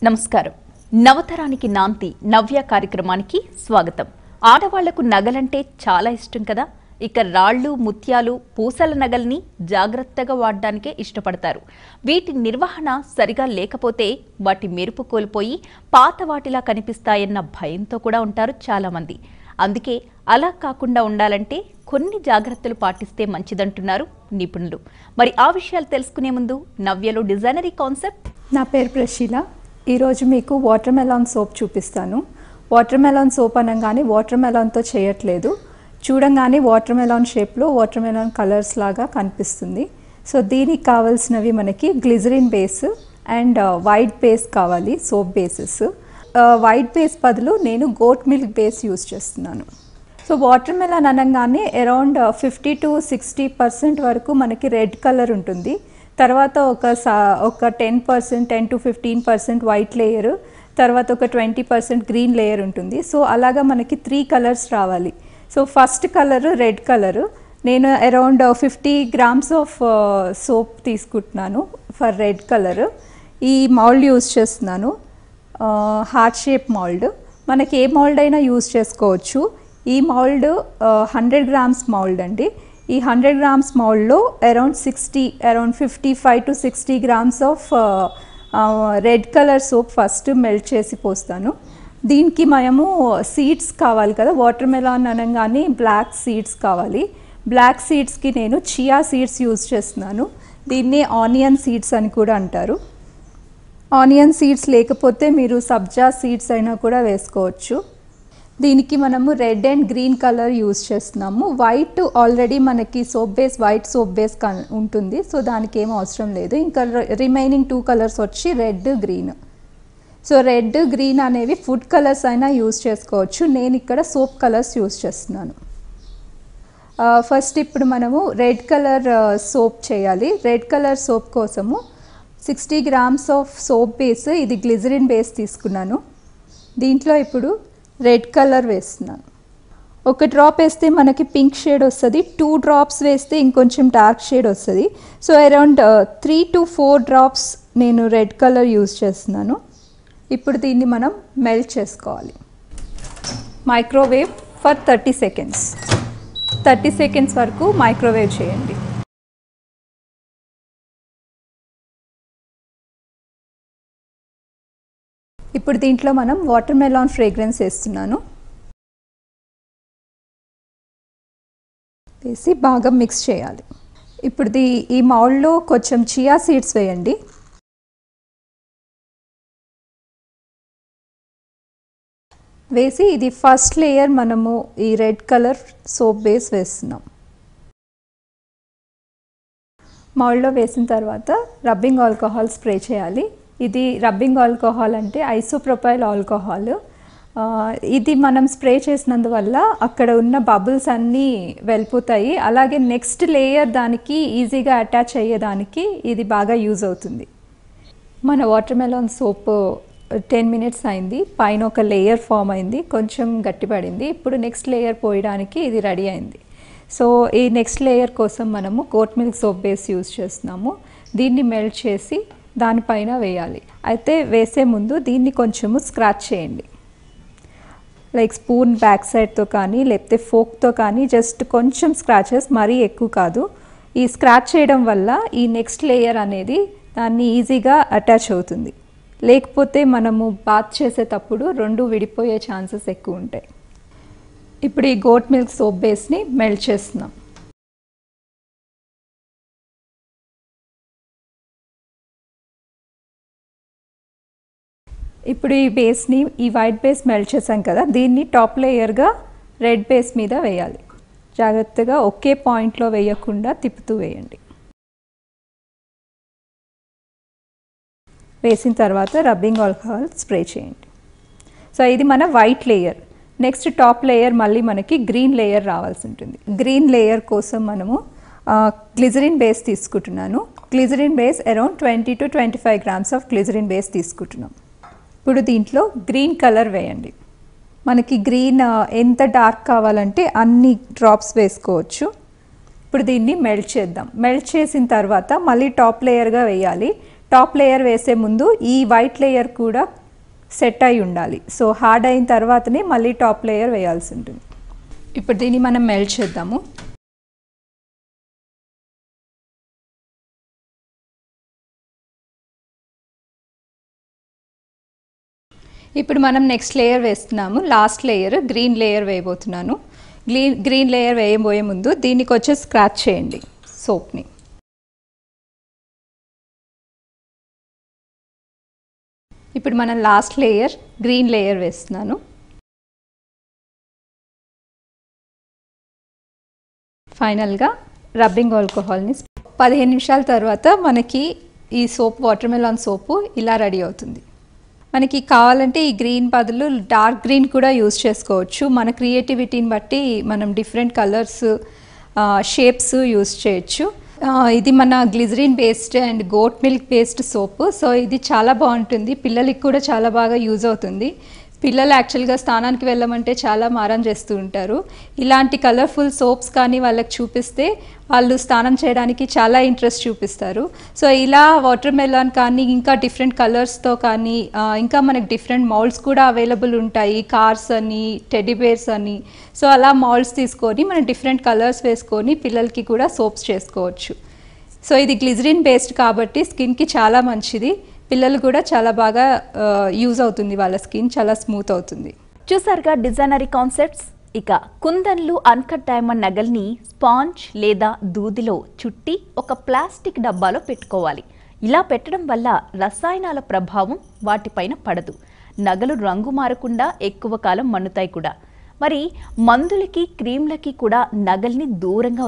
నమస్కారం. నవతరానికి నాంతి నవ్య కార్యక్రమానికి స్వాగతం. ఆడవాళ్లకు నగలంటే చాలా ఇష్టం కదా. ఇక రాళ్ళు, ముత్యాలు, పూసల నగల్ని జాగ్రత్తగా వాడడానికే ఇష్టపడతారు. వీటి నిర్వహణ సరిగా లేకపోతే వాటి మెరుపు కోల్పోయి పాత వాటిలా కనిపిస్తాయన్న భయంతో కూడా ఉంటారు చాలా మంది. అందుకే అలా కాకుండా ఉండాలంటే కొన్ని జాగ్రత్తలు పాటిస్తే మంచిదంటున్నారు నిపుణులు. మరి ఆ విషయాలు తెలుసుకునే ముందు నవ్యలో డిజైనరీ కాన్సెప్ట్. నా పేరు ప్రషీల. ఈరోజు మీకు వాటర్ మెలాన్ సోప్ చూపిస్తాను. వాటర్ మెలాన్ సోప్ అనగానే వాటర్ మెలాన్తో చేయట్లేదు, చూడంగానే వాటర్ మెలాన్ షేప్లో వాటర్ మెలాన్ కలర్స్ లాగా కనిపిస్తుంది. సో దీనికి కావాల్సినవి మనకి glycerin base and white base కావాలి, సోప్ బేసెస్. వైట్ బేస్ బదులు నేను గోట్ మిల్క్ బేస్ యూజ్ చేస్తున్నాను. సో వాటర్ మెలాన్ అనగానే అరౌండ్ 50 to 60% వరకు మనకి రెడ్ కలర్ ఉంటుంది. తర్వాత ఒక 10%, 10 to 15% వైట్ లేయర్, తర్వాత ఒక 20% గ్రీన్ లేయర్ ఉంటుంది. సో అలాగా మనకి 3 కలర్స్ రావాలి. So first colour red colour. నేను అరౌండ్ 50 grams ఆఫ్ సోప్ తీసుకుంటున్నాను ఫర్ రెడ్ కలర్. ఈ మౌల్డ్ యూజ్ చేస్తున్నాను, హార్ట్ షేప్ మౌల్డ్. మనకి ఏ మౌల్డ్ అయినా యూజ్ చేసుకోవచ్చు. ఈ మౌల్డ్ 100 grams మౌల్డ్ అండి. ఈ 100 grams మౌల్డ్లో around 55 to 60 grams of red colour soap first melt చేసి పోస్తాను. దీనికి మనము సీడ్స్ కావాలి కదా, వాటర్ మెలాన్ అనగానే బ్లాక్ సీడ్స్ కావాలి. బ్లాక్ సీడ్స్కి నేను చియా సీడ్స్ యూజ్ చేస్తున్నాను. దీన్ని ఆనియన్ సీడ్స్ అని కూడా అంటారు. ఆనియన్ సీడ్స్ లేకపోతే మీరు సబ్జా సీడ్స్ అయినా కూడా వేసుకోవచ్చు. దీనికి మనము red and green colour use చేస్తున్నాము. వైట్ ఆల్రెడీ మనకి soap base, white soap base ఉంటుంది. సో దానికి ఏం అవసరం లేదు. ఇంకా రిమైనింగ్ 2 కలర్స్ వచ్చి red, green. So red, green అనేవి ఫుడ్ కలర్స్ అయినా యూజ్ చేసుకోవచ్చు. నేను ఇక్కడ సోప్ కలర్స్ యూజ్ చేస్తున్నాను. ఫస్ట్ ఇప్పుడు మనము రెడ్ కలర్ సోప్ చేయాలి. రెడ్ కలర్ సోప్ కోసము 60 grams ఆఫ్ సోప్ బేస్, ఇది గ్లిజరిన్ బేస్ తీసుకున్నాను. దీంట్లో ఇప్పుడు రెడ్ కలర్ వేస్తున్నాను. ఒక డ్రాప్ వేస్తే మనకి పింక్ షేడ్ వస్తుంది, 2 drops వేస్తే ఇంకొంచెం డార్క్ షేడ్ వస్తుంది. సో అరౌండ్ 3 to 4 drops నేను రెడ్ కలర్ యూజ్ చేస్తున్నాను. ఇప్పుడు దీన్ని మనం మెల్ట్ చేసుకోవాలి. Microwave for 30 seconds. 30 seconds వరకు మైక్రోవేవ్ చేయండి. ఇప్పుడు దీంట్లో మనం వాటర్ మెలాన్ ఫ్రేగ్రెన్స్ వేస్తున్నాను. వేసి బాగా మిక్స్ చేయాలి. ఇప్పుడు ఈ మౌల్డ్లో కొంచెం చియా సీడ్స్ వేయండి. వేసి ఇది ఫస్ట్ లేయర్ మనము ఈ రెడ్ కలర్ సోప్ బేస్ వేస్తున్నాం. మౌల్డ్లో వేసిన తర్వాత రబ్బింగ్ ఆల్కహాల్ స్ప్రే చేయాలి. ఇది రబ్బింగ్ ఆల్కహాల్ అంటే ఐసోప్రొపైల్ ఆల్కహాల్. ఇది మనం స్ప్రే చేసినందువల్ల అక్కడ ఉన్న బబుల్స్ అన్నీ వెళ్ళిపోతాయి. అలాగే నెక్స్ట్ లేయర్ దానికి ఈజీగా అటాచ్ అయ్యేదానికి ఇది బాగా యూజ్ అవుతుంది. మన వాటర్ మెలాన్ సోప్ 10 minutes అయింది. పైన ఒక లేయర్ ఫామ్ అయింది, కొంచెం గట్టిపడింది. ఇప్పుడు నెక్స్ట్ లేయర్ పోయడానికి ఇది రెడీ అయింది. సో ఈ నెక్స్ట్ లేయర్ కోసం మనము goat milk soap base use చేస్తున్నాము. దీన్ని మెల్ట్ చేసి దానిపైన వేయాలి. అయితే వేసే ముందు దీన్ని కొంచెము స్క్రాచ్ చేయండి. లైక్ స్పూన్ బ్యాక్ సైడ్తో కానీ లేకపోతే ఫోక్తో కానీ జస్ట్ కొంచెం స్క్రాచెస్, మరీ ఎక్కువ కాదు. ఈ స్క్రాచ్ చేయడం వల్ల ఈ నెక్స్ట్ లేయర్ అనేది దాన్ని ఈజీగా అటాచ్ అవుతుంది. లేకపోతే మనము బాత్ చేసేటప్పుడు 2 విడిపోయే ఛాన్సెస్ ఎక్కువ ఉంటాయి. ఇప్పుడు ఈ గోట్ మిల్క్ సోప్ బేస్ని మెల్ట్ చేస్తున్నాం. ఇప్పుడు ఈ బేస్ని, ఈ వైట్ బేస్ మెల్ట్ చేసాం కదా, దీన్ని టాప్ లేయర్గా రెడ్ బేస్ మీద వేయాలి. జాగ్రత్తగా ఒకే పాయింట్లో వేయకుండా తిప్పుతూ వేయండి. వేసిన తర్వాత రబ్బింగ్ ఆల్కహాల్ స్ప్రే చేయండి. సో ఇది మన white layer. Next top layer మళ్ళీ మనకి గ్రీన్ లేయర్ రావాల్సి ఉంటుంది. గ్రీన్ లేయర్ కోసం మనము గ్లిజరిన్ బేస్ తీసుకుంటున్నాను. Glycerin base around 20 to 25 grams of glycerin base తీసుకుంటున్నాం. ఇప్పుడు దీంట్లో గ్రీన్ కలర్ వేయండి. మనకి గ్రీన్ ఎంత డార్క్ కావాలంటే అన్ని డ్రాప్స్ వేసుకోవచ్చు. ఇప్పుడు దీన్ని మెల్ట్ చేద్దాం. మెల్ట్ చేసిన తర్వాత మళ్ళీ టాప్ లేయర్గా వేయాలి. టాప్ లేయర్ వేసే ముందు ఈ వైట్ లేయర్ కూడా సెట్ అయి ఉండాలి. సో హార్డ్ అయిన తర్వాతనే మళ్ళీ టాప్ లేయర్ వేయాల్సి ఉంటుంది. ఇప్పుడు దీన్ని మనం మెల్ట్ చేద్దాము. ఇప్పుడు మనం నెక్స్ట్ లేయర్ వేస్తున్నాము. లాస్ట్ లేయర్ గ్రీన్ లేయర్ వేయబోతున్నాను. గ్రీన్ లేయర్ వేయబోయే ముందు దీనికి వచ్చి స్క్రాచ్ చేయండి సోప్ని. ఇప్పుడు మనం లాస్ట్ లేయర్ గ్రీన్ లేయర్ వేస్తున్నాను. ఫైనల్గా రబ్బింగ్ ఆల్కహాల్ని 15 నిమిషాల తర్వాత మనకి ఈ సోప్ వాటర్ మెలాన్ సోపు ఇలా రెడీ అవుతుంది. మనకి కావాలంటే ఈ గ్రీన్ బదులు డార్క్ గ్రీన్ కూడా యూజ్ చేసుకోవచ్చు. మన క్రియేటివిటీని బట్టి మనం డిఫరెంట్ కలర్స్ షేప్స్ యూజ్ చేయొచ్చు. ఇది మన glycerin based and goat milk based soap. So ఇది చాలా బాగుంటుంది, పిల్లలకి కూడా చాలా బాగా యూజ్ అవుతుంది. పిల్లలు యాక్చువల్గా స్నానానికి వెళ్ళమంటే చాలా మారం చేస్తూ ఉంటారు. ఇలాంటి కలర్ఫుల్ సోప్స్ కానీ వాళ్ళకి చూపిస్తే వాళ్ళు స్నానం చేయడానికి చాలా ఇంట్రెస్ట్ చూపిస్తారు. సో ఇలా వాటర్ మెలాన్ కానీ ఇంకా డిఫరెంట్ కలర్స్తో కానీ ఇంకా మనకి డిఫరెంట్ మౌల్డ్స్ కూడా అవైలబుల్ ఉంటాయి. కార్స్ అని, టెడ్డీ బేర్స్ అని. సో అలా మౌల్డ్స్ తీసుకొని మనం డిఫరెంట్ కలర్స్ వేసుకొని పిల్లలకి కూడా సోప్స్ చేసుకోవచ్చు. సో ఇది గ్లిజరిన్ బేస్డ్ కాబట్టి స్కిన్కి చాలా మంచిది. పిల్లలు కూడా చాలా బాగా యూజ్ అవుతుంది, వాళ్ళ స్కిన్ చాలా స్మూత్ అవుతుంది. చూసారుగా డిజైనరీ కాన్సెప్ట్స్. ఇక కుందన్లు అన్కట్ డైమండ్ నగల్ని స్పాంజ్ లేదా దూదిలో చుట్టి ఒక ప్లాస్టిక్ డబ్బాలో పెట్టుకోవాలి. ఇలా పెట్టడం వల్ల రసాయనాల ప్రభావం వాటిపైన పడదు. నగలు రంగు మారకుండా ఎక్కువ కాలం మన్నుతాయి కూడా. మరి మందులకి, క్రీమ్లకి కూడా నగల్ని దూరంగా